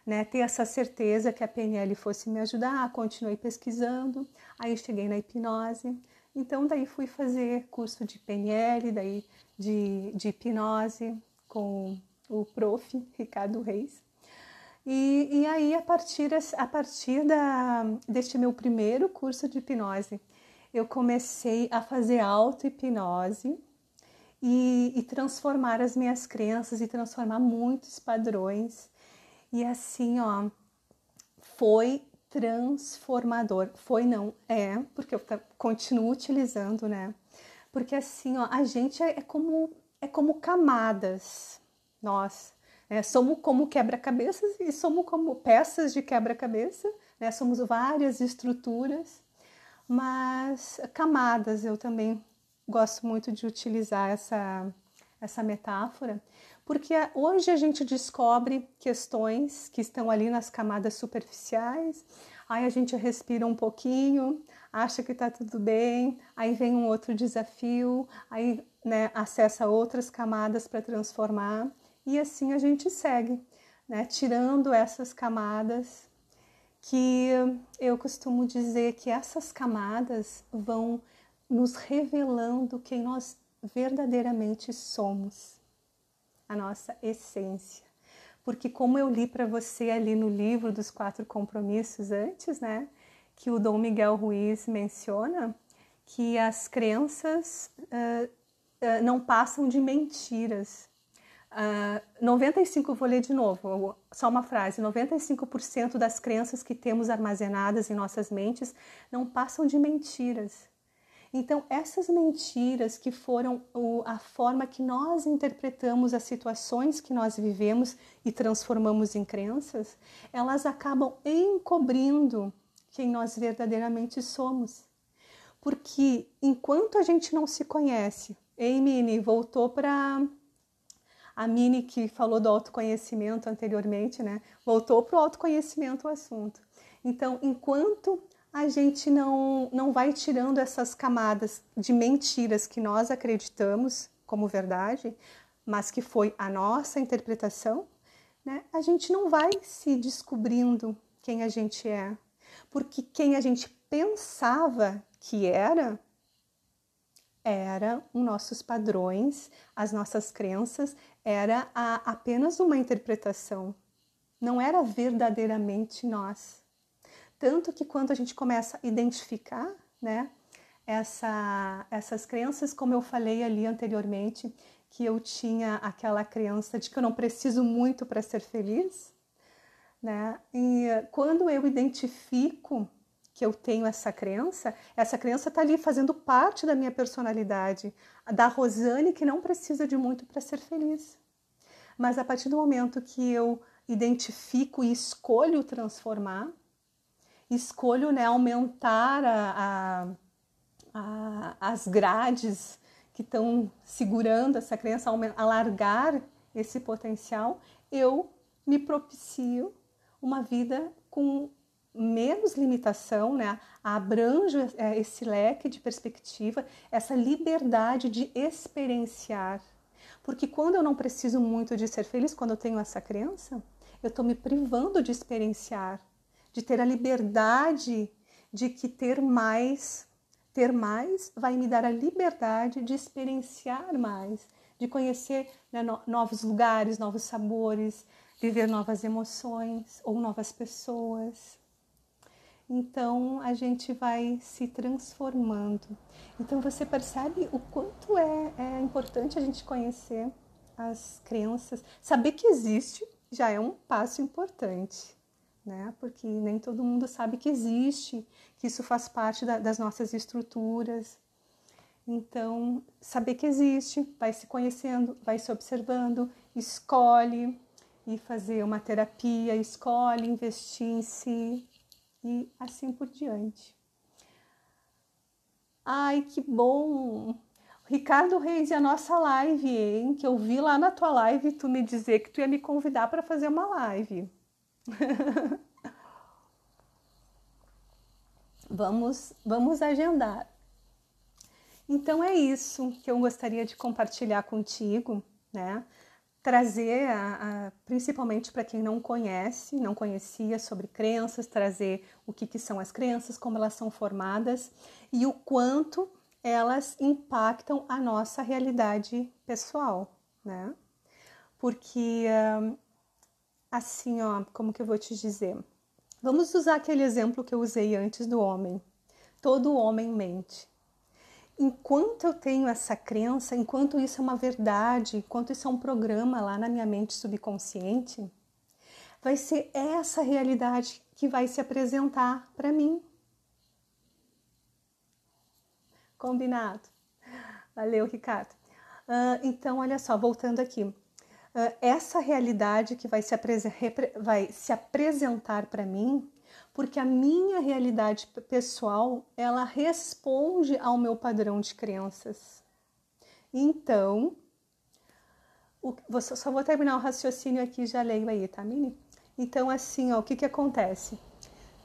né, ter essa certeza que a PNL fosse me ajudar. Continuei pesquisando, aí cheguei na hipnose. Então daí fui fazer curso de PNL, daí de hipnose com o prof. Ricardo Reis. E aí, a partir deste meu primeiro curso de hipnose, eu comecei a fazer auto-hipnose e transformar as minhas crenças e transformar muitos padrões. E assim, ó, foi transformador. Foi não, porque eu continuo utilizando, né? Porque assim, ó, a gente é como camadas. Nós, né, somos como quebra-cabeças e somos como peças de quebra-cabeça, né? Somos várias estruturas, mas camadas. Eu também gosto muito de utilizar essa metáfora, porque hoje a gente descobre questões que estão ali nas camadas superficiais, aí a gente respira um pouquinho, acha que está tudo bem, aí vem um outro desafio, aí, né, acessa outras camadas para transformar, e assim a gente segue, né, tirando essas camadas, que eu costumo dizer que essas camadas vão nos revelando quem nós verdadeiramente somos, a nossa essência. Porque como eu li para você ali no livro dos 4 compromissos antes, né, que o Dom Miguel Ruiz menciona, que as crenças não passam de mentiras. 95, vou ler de novo, só uma frase, 95% das crenças que temos armazenadas em nossas mentes não passam de mentiras. Então, essas mentiras que foram a forma que nós interpretamos as situações que nós vivemos e transformamos em crenças, elas acabam encobrindo quem nós verdadeiramente somos. Porque enquanto a gente não se conhece, Mini, voltou para a Mini que falou do autoconhecimento anteriormente, né? Voltou para o autoconhecimento o assunto. Então, enquanto a gente não vai tirando essas camadas de mentiras que nós acreditamos como verdade, mas que foi a nossa interpretação, né? A gente não vai se descobrindo quem a gente é. Porque quem a gente pensava que era os nossos padrões, as nossas crenças, era apenas uma interpretação. Não era verdadeiramente nós. Tanto que quando a gente começa a identificar, né, essas crenças, como eu falei ali anteriormente, que eu tinha aquela crença de que eu não preciso muito para ser feliz, né? E quando eu identifico que eu tenho essa crença está ali fazendo parte da minha personalidade, da Rosane que não precisa de muito para ser feliz. Mas a partir do momento que eu identifico e escolho transformar, escolho, né, aumentar as grades que estão segurando essa crença, alargar esse potencial, eu me propicio uma vida com menos limitação, né? Abranjo esse leque de perspectiva, essa liberdade de experienciar. Porque quando eu não preciso muito de ser feliz, quando eu tenho essa crença, eu estou me privando de experienciar, de ter a liberdade de que ter mais vai me dar a liberdade de experienciar mais, de conhecer, né, novos lugares, novos sabores, viver novas emoções ou novas pessoas. Então a gente vai se transformando. Então você percebe o quanto é importante a gente conhecer as crenças, saber que existe já é um passo importante, né? Porque nem todo mundo sabe que existe, que isso faz parte das nossas estruturas. Então, saber que existe, vai se conhecendo, vai se observando, escolhe ir fazer uma terapia, escolhe investir em si e assim por diante. Ai, que bom! Ricardo Reis, e a nossa live, hein? Que eu vi lá na tua live tu me dizer que tu ia me convidar para fazer uma live. Vamos agendar. Então é isso que eu gostaria de compartilhar contigo, né? Trazer, principalmente para quem não conhece, não conhecia sobre crenças, trazer o que são as crenças, como elas são formadas e o quanto elas impactam a nossa realidade pessoal, né? Porque, assim, ó, como que eu vou te dizer? Vamos usar aquele exemplo que eu usei antes do homem. Todo homem mente. Enquanto eu tenho essa crença, enquanto isso é uma verdade, enquanto isso é um programa lá na minha mente subconsciente, vai ser essa realidade que vai se apresentar para mim. Combinado? Valeu, Ricardo. Então, olha só, voltando aqui. Essa realidade que vai se apresentar para mim, porque a minha realidade pessoal, ela responde ao meu padrão de crenças. Então, só vou terminar o raciocínio aqui, já leio aí, tá, Mini? Então, assim, ó, o que acontece?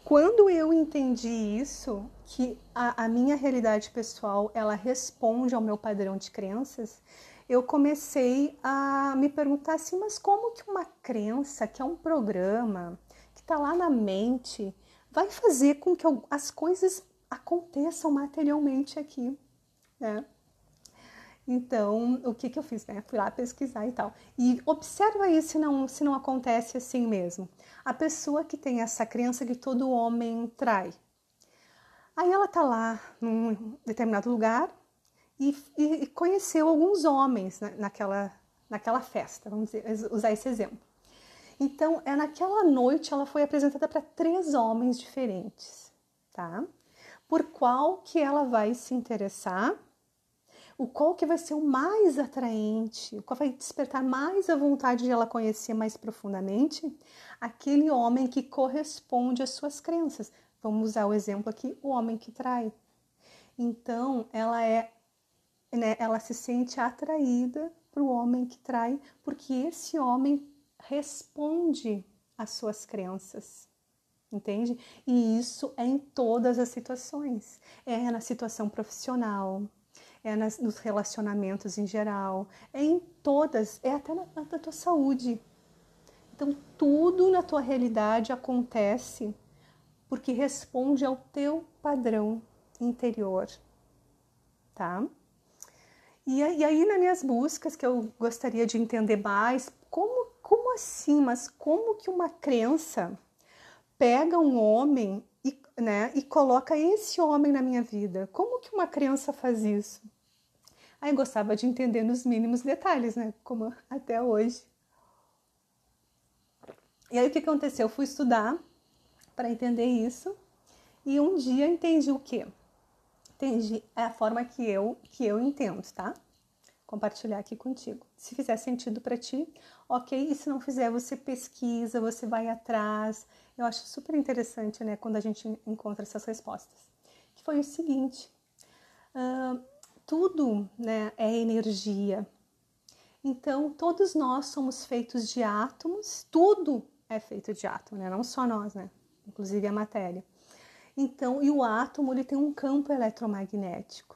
Quando eu entendi isso, que a minha realidade pessoal, ela responde ao meu padrão de crenças, eu comecei a me perguntar assim, mas como que uma crença, que é um programa, que está lá na mente, vai fazer com que as coisas aconteçam materialmente aqui, né? Então, o que eu fiz, né? Fui lá pesquisar e tal. E observa aí se não acontece assim mesmo. A pessoa que tem essa crença que todo homem trai. Aí ela tá lá num determinado lugar e conheceu alguns homens naquela festa, vamos usar esse exemplo. Então, naquela noite ela foi apresentada para 3 homens diferentes, tá? Por qual que ela vai se interessar? O qual que vai ser o mais atraente, o qual vai despertar mais a vontade de ela conhecer mais profundamente? Aquele homem que corresponde às suas crenças. Vamos usar o exemplo aqui, o homem que trai. Então, ela se sente atraída para o homem que trai, porque esse homem responde às suas crenças. Entende? E isso é em todas as situações. É na situação profissional, nos relacionamentos em geral, é em todas, é até na tua saúde. Então, tudo na tua realidade acontece porque responde ao teu padrão interior, tá? E aí, nas minhas buscas, que eu gostaria de entender mais, como assim, mas como que uma crença pega um homem e coloca esse homem na minha vida? Como que uma crença faz isso? Aí eu gostava de entender nos mínimos detalhes, né? Como até hoje. E aí o que aconteceu? Eu fui estudar para entender isso e um dia entendi o quê? Entendi a forma que eu entendo, tá? Compartilhar aqui contigo. Se fizer sentido para ti, ok. E se não fizer, você pesquisa, você vai atrás. Eu acho super interessante, né? Quando a gente encontra essas respostas. Que foi o seguinte... tudo, né, é energia. Então, todos nós somos feitos de átomos, tudo é feito de átomo, né? Não só nós, né? Inclusive a matéria. Então, e o átomo, ele tem um campo eletromagnético.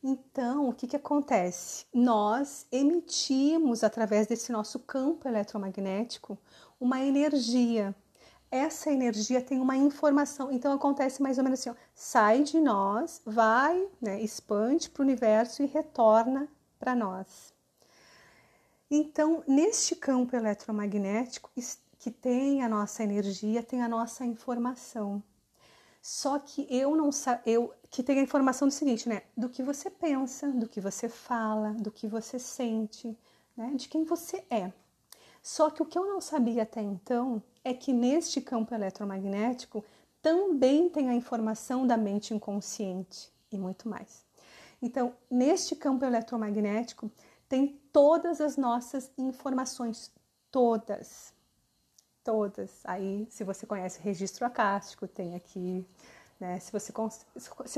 Então, o que acontece? Nós emitimos, através desse nosso campo eletromagnético, uma energia. Essa energia tem uma informação. Então, acontece mais ou menos assim, ó, sai de nós, vai, né, expande para o universo e retorna para nós. Então, neste campo eletromagnético, que tem a nossa energia, tem a nossa informação. Só que que tem a informação do seguinte, né? Do que você pensa, do que você fala, do que você sente, né? De quem você é. Só que o que eu não sabia até então é que neste campo eletromagnético também tem a informação da mente inconsciente e muito mais. Então, neste campo eletromagnético tem todas as nossas informações, todas. Aí, se você conhece o registro acástico, tem aqui, né? Se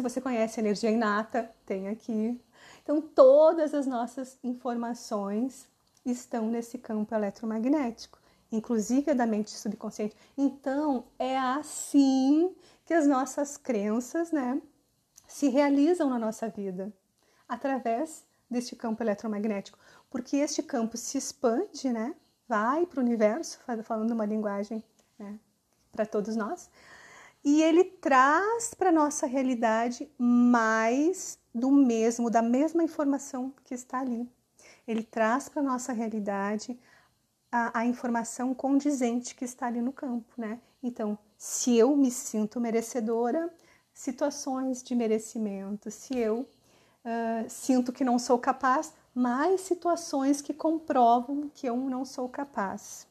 você conhece a energia inata, tem aqui. Então, todas as nossas informações estão nesse campo eletromagnético, inclusive a da mente subconsciente. Então, é assim que as nossas crenças, né, se realizam na nossa vida, através deste campo eletromagnético, porque este campo se expande, né, vai para o universo, falando uma linguagem, né, para todos nós, e ele traz para a nossa realidade mais do mesmo, da mesma informação que está ali. Ele traz para a nossa realidade a informação condizente que está ali no campo, né? Então, se eu me sinto merecedora, situações de merecimento. Se eu sinto que não sou capaz, mais situações que comprovam que eu não sou capaz.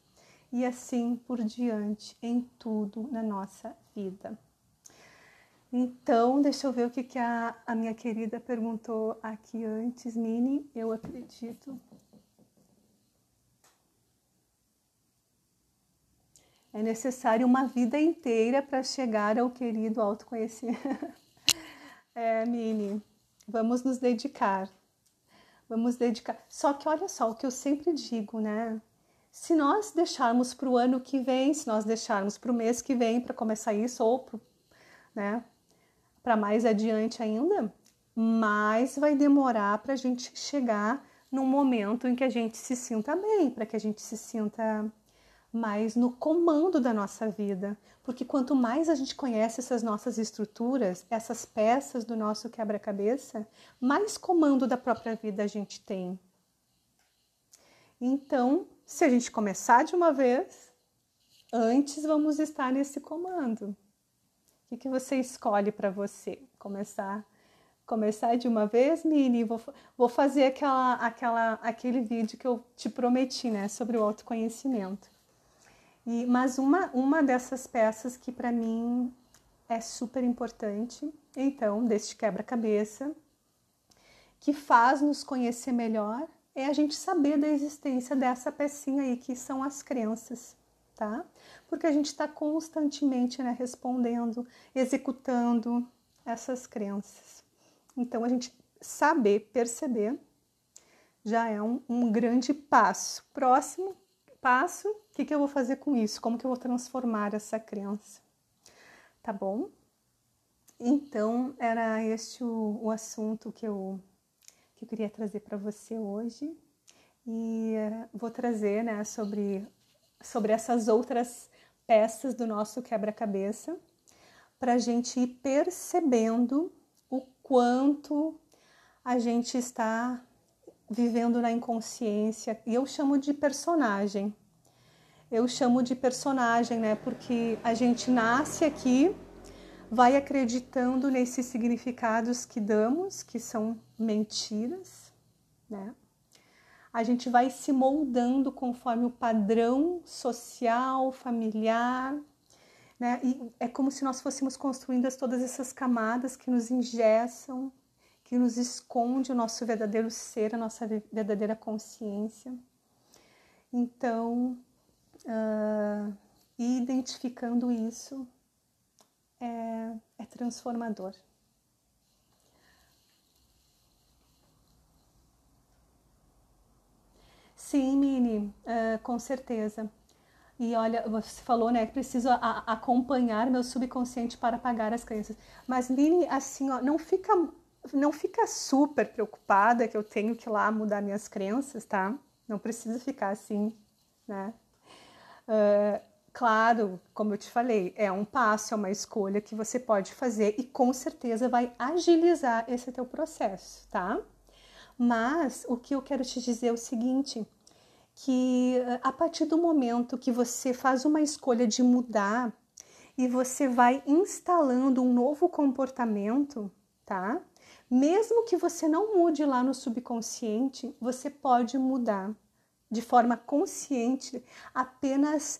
E assim por diante, em tudo na nossa vida. Então, deixa eu ver o que a minha querida perguntou aqui antes, Mini. Eu acredito. É necessário uma vida inteira para chegar ao querido autoconhecimento. Mini, vamos nos dedicar. Vamos dedicar. Só que olha só, o que eu sempre digo, né? Se nós deixarmos para o ano que vem, se nós deixarmos para o mês que vem para começar isso, ou para mais adiante ainda, mais vai demorar para a gente chegar num momento em que a gente se sinta bem, para que a gente se sinta mais no comando da nossa vida. Porque quanto mais a gente conhece essas nossas estruturas, essas peças do nosso quebra-cabeça, mais comando da própria vida a gente tem. Então, se a gente começar de uma vez, antes vamos estar nesse comando. O que você escolhe para você? Começar de uma vez, Mini? Vou fazer aquele vídeo que eu te prometi, né? Sobre o autoconhecimento. Mas uma dessas peças que para mim é super importante, então, deste quebra-cabeça, que faz nos conhecer melhor, é a gente saber da existência dessa pecinha aí, que são as crenças, tá? Porque a gente está constantemente, né, respondendo, executando essas crenças. Então, a gente saber, perceber, já é um grande passo. Próximo passo, o que eu vou fazer com isso? Como que eu vou transformar essa crença? Tá bom? Então, era este o assunto que eu queria trazer para você hoje. E vou trazer, né, sobre essas outras peças do nosso quebra-cabeça, para a gente ir percebendo o quanto a gente está vivendo na inconsciência. E eu chamo de personagem. Né? Porque a gente nasce aqui, vai acreditando nesses significados que damos, que são mentiras, né? A gente vai se moldando conforme o padrão social, familiar, né? E é como se nós fôssemos construindo todas essas camadas que nos engessam, que nos esconde o nosso verdadeiro ser, a nossa verdadeira consciência. Então, identificando isso é transformador. Sim, Mini, com certeza. E olha, você falou, né, que preciso acompanhar meu subconsciente para apagar as crenças. Mas, Mini, assim, ó, não fica super preocupada que eu tenho que ir lá mudar minhas crenças, tá? Não precisa ficar assim, né? Claro, como eu te falei, é um passo, é uma escolha que você pode fazer e com certeza vai agilizar esse teu processo, tá? Mas o que eu quero te dizer é o seguinte, que a partir do momento que você faz uma escolha de mudar e você vai instalando um novo comportamento, tá? Mesmo que você não mude lá no subconsciente, você pode mudar de forma consciente, apenas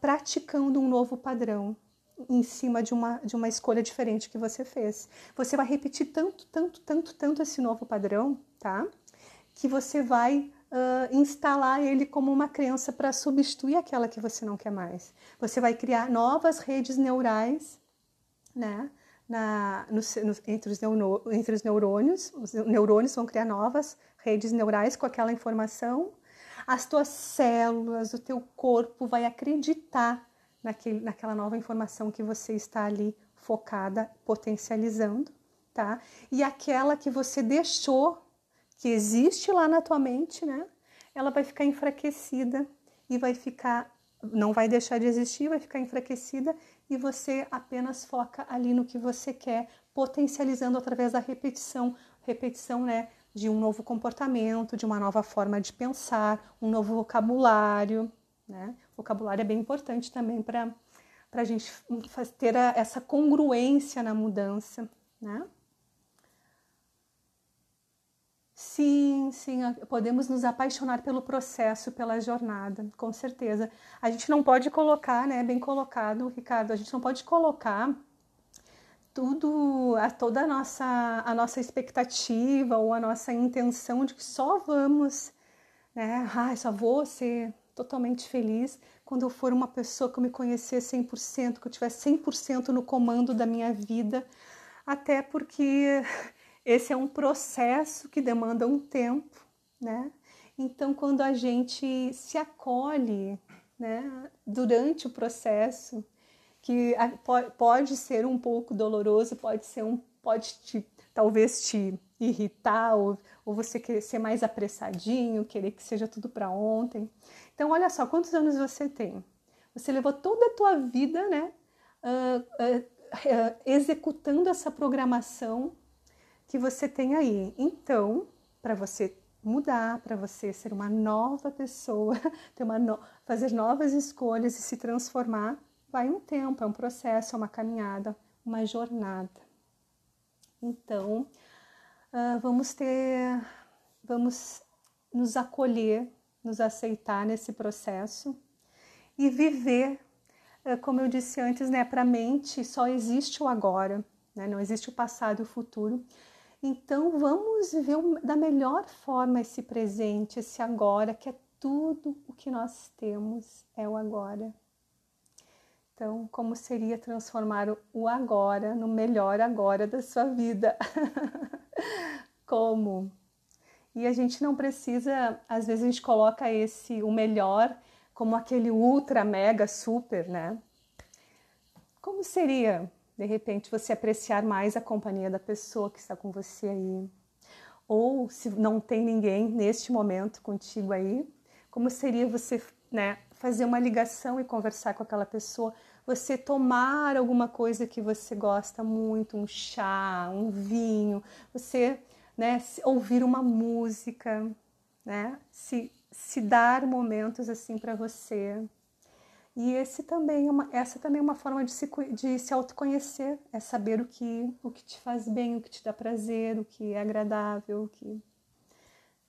praticando um novo padrão em cima de uma escolha diferente que você fez. Você vai repetir tanto esse novo padrão, tá? Que você vai instalar ele como uma crença para substituir aquela que você não quer mais. Você vai criar novas redes neurais, né? entre os neurônios vão criar novas redes neurais com aquela informação, as tuas células, o teu corpo vai acreditar naquela nova informação que você está ali focada, potencializando, tá? E aquela que você deixou, que existe lá na tua mente, né? Ela vai ficar enfraquecida e não vai deixar de existir, vai ficar enfraquecida e você apenas foca ali no que você quer, potencializando através da repetição, né, de um novo comportamento, de uma nova forma de pensar, um novo vocabulário, né? O vocabulário é bem importante também para a gente ter essa congruência na mudança, né? Sim, podemos nos apaixonar pelo processo, pela jornada, com certeza. A gente não pode colocar, né, bem colocado, Ricardo, a gente não pode colocar toda a nossa expectativa ou a nossa intenção de que só vamos, né, só vou ser totalmente feliz quando eu for uma pessoa que eu me conhecer 100%, que eu tiver 100% no comando da minha vida, até porque esse é um processo que demanda um tempo, né? Então, quando a gente se acolhe, né, durante o processo, que pode ser um pouco doloroso, talvez te irritar, ou você querer ser mais apressadinho, querer que seja tudo para ontem. Então, olha só, quantos anos você tem? Você levou toda a tua vida, né, executando essa programação que você tem aí. Então, para você mudar, para você ser uma nova pessoa, fazer novas escolhas e se transformar, vai um tempo, é um processo, é uma caminhada, uma jornada. Então, vamos nos acolher, nos aceitar nesse processo e viver, como eu disse antes, né, para a mente só existe o agora, né, não existe o passado e o futuro. Então, vamos viver da melhor forma esse presente, esse agora, que é tudo o que nós temos, é o agora. Então, como seria transformar o agora no melhor agora da sua vida? Como? E a gente não precisa, às vezes a gente coloca o melhor como aquele ultra, mega, super, né? Como seria, de repente, você apreciar mais a companhia da pessoa que está com você aí? Ou se não tem ninguém neste momento contigo aí, como seria você, né, fazer uma ligação e conversar com aquela pessoa? Você tomar alguma coisa que você gosta muito, um chá, um vinho, você, né, ouvir uma música, né, se dar momentos assim para você. E essa também é uma forma de se autoconhecer, é saber o que te faz bem, o que te dá prazer, o que é agradável, o que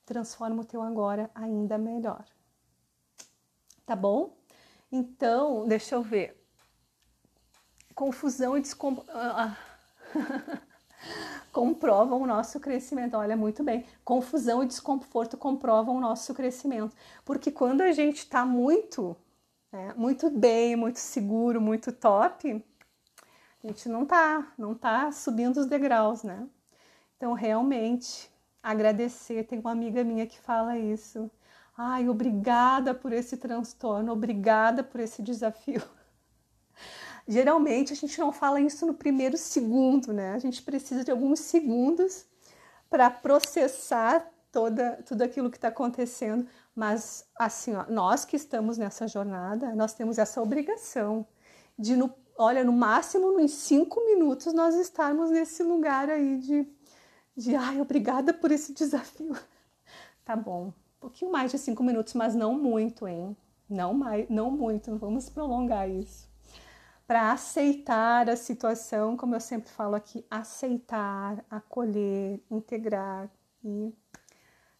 transforma o teu agora ainda melhor. Tá bom? Então, deixa eu ver. Confusão e comprovam o nosso crescimento. Olha, muito bem. Confusão e desconforto comprovam o nosso crescimento. Porque quando a gente está muito bem, muito seguro, muito top, a gente não tá subindo os degraus, né? Então, realmente, agradecer. Tem uma amiga minha que fala isso. Ai, obrigada por esse transtorno, obrigada por esse desafio. Geralmente, a gente não fala isso no primeiro segundo, né? A gente precisa de alguns segundos para processar tudo aquilo que está acontecendo. Mas, assim, ó, nós que estamos nessa jornada, nós temos essa obrigação de, no máximo, em 5 minutos, nós estarmos nesse lugar aí de ai, obrigada por esse desafio. Tá bom, um pouquinho mais de 5 minutos, mas não muito, hein? Não muito, não vamos prolongar isso. Para aceitar a situação, como eu sempre falo aqui, aceitar, acolher, integrar e,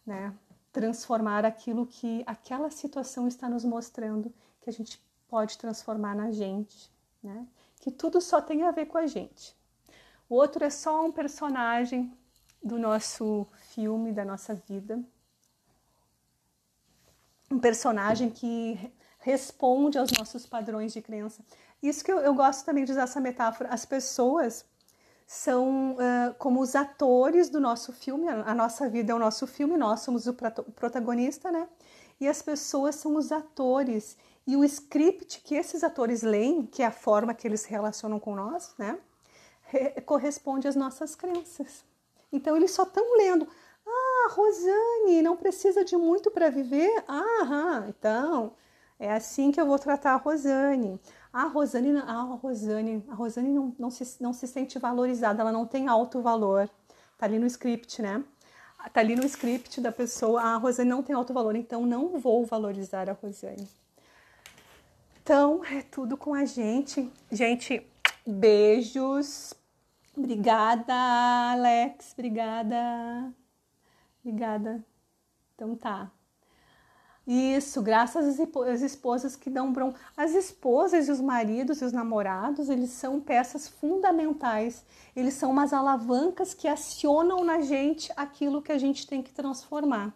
né, transformar aquilo que aquela situação está nos mostrando, que a gente pode transformar na gente, né? Que tudo só tem a ver com a gente. O outro é só um personagem do nosso filme, da nossa vida. Um personagem que responde aos nossos padrões de crença. Isso que eu gosto também de usar essa metáfora. As pessoas são como os atores do nosso filme. A nossa vida é o nosso filme, nós somos o protagonista, né? E as pessoas são os atores. E o script que esses atores leem, que é a forma que eles se relacionam com nós, né? Corresponde às nossas crenças. Então, eles só estão lendo. Ah, Rosane, não precisa de muito para viver? Então, é assim que eu vou tratar a Rosane. A Rosane não se sente valorizada, ela não tem alto valor. Tá ali no script, né? Tá ali no script da pessoa, a Rosane não tem alto valor, então não vou valorizar a Rosane. Então, é tudo com a gente. Gente, beijos. Obrigada, Alex. Obrigada. Então tá. Isso, graças às esposas que dão bronca. As esposas e os maridos e os namorados, eles são peças fundamentais. Eles são umas alavancas que acionam na gente aquilo que a gente tem que transformar.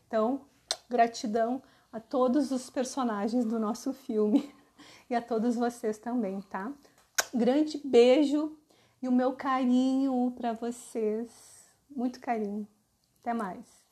Então, gratidão a todos os personagens do nosso filme e a todos vocês também, tá? Grande beijo e o meu carinho para vocês. Muito carinho. Até mais.